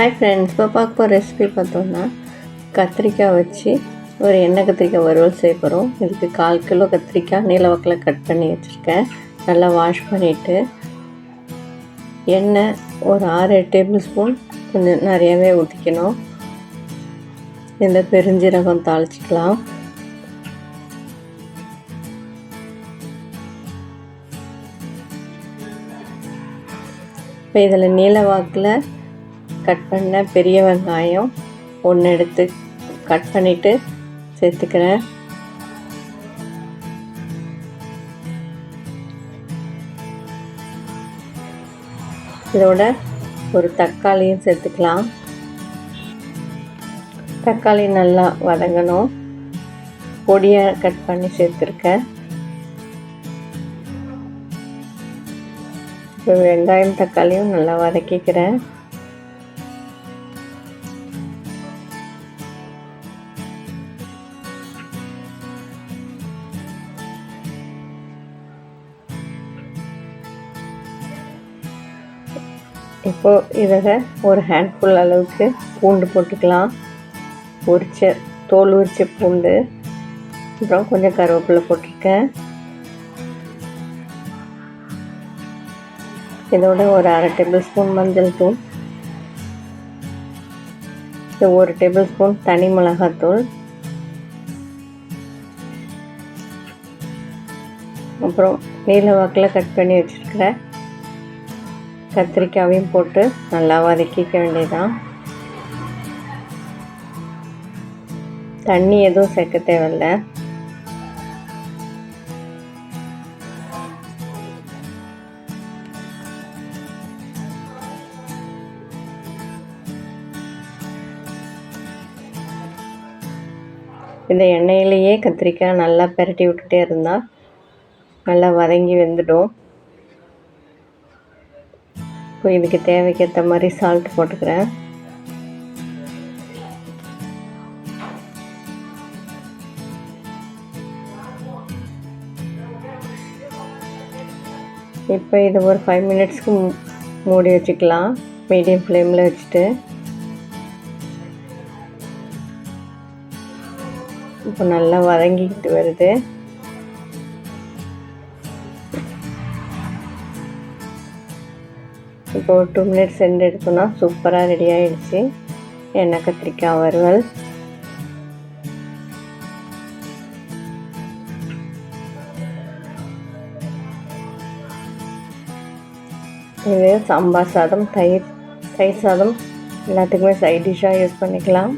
Hi friends, இப்போ பார்க்க போகிற ரெசிபி பார்த்தோன்னா கத்திரிக்காய் வச்சு ஒரு எண்ணெய் கத்திரிக்காய் வறுவல் செய்ய போகிறோம். இதுக்கு 1/4 கிலோ கத்திரிக்காய் நீல வாக்கில் கட் பண்ணி வச்சுருக்கேன். நல்லா வாஷ் பண்ணிவிட்டு எண்ணெய் ஒரு 6 டேபிள் ஸ்பூன் கொஞ்சம் நிறையாவே ஊற்றிக்கணும். இந்த பெருஞ்சீரகம் தாளிச்சிக்கலாம். இப்போ இதில் நீல வாக்கில் கட் பண்ண பெரிய வெங்காயம் ஒன்று எடுத்து கட் பண்ணிவிட்டு சேர்த்துக்கிறேன். இதோட ஒரு தக்காளியும் சேர்த்துக்கலாம். தக்காளி நல்லா வதங்கணும். பொடியாக கட் பண்ணி சேர்த்துருக்கேன். இப்போ வெங்காயம் தக்காளியும் நல்லா வதக்கிக்கிறேன். இப்போது இதில் ஒரு ஹேண்ட்ஃபுல் அளவுக்கு பூண்டு போட்டுக்கலாம். தோல் உரிச்ச பூண்டு, அப்புறம் கொஞ்சம் கருவேப்பிலை போட்டிருக்கேன். இதோட ஒரு 1/2 டேபிள் ஸ்பூன் மஞ்சள் தூள், 1 டேபிள் ஸ்பூன் தனி மிளகாத்தூள், அப்புறம் நீல வாக்கில் கட் பண்ணி வச்சுருக்கிற கத்திரிக்காயையும் போட்டு நல்லா வதக்கிக்க வேண்டியதான். தண்ணி எதுவும் சேர்க்க தேவையில்லை. இந்த எண்ணெயிலேயே கத்திரிக்காய் நல்லா பெரட்டி விட்டுட்டே இருந்தால் நல்லா வதங்கி வெந்துடும். இப்போ இதுக்கு தேவைக்கேற்ற மாதிரி சால்ட் போட்டுக்கிறேன். இப்போ இது ஒரு 5 மினிட்ஸ்க்கு மூடி வச்சுக்கலாம். மீடியம் ஃப்ளேமில் வச்சுட்டு இப்போ நல்லா வதங்கிக்கிட்டு வருது. இப்போ ஒரு 2 மினிட்ஸ் சென்று எடுத்தோன்னா சூப்பராக ரெடி ஆகிடுச்சு எண்ணெய் கத்திரிக்காய் வறுவல். இது சாம்பார் சாதம், தயிர் சாதம் எல்லாத்துக்குமே சைட் டிஷ்ஷாக யூஸ் பண்ணிக்கலாம்.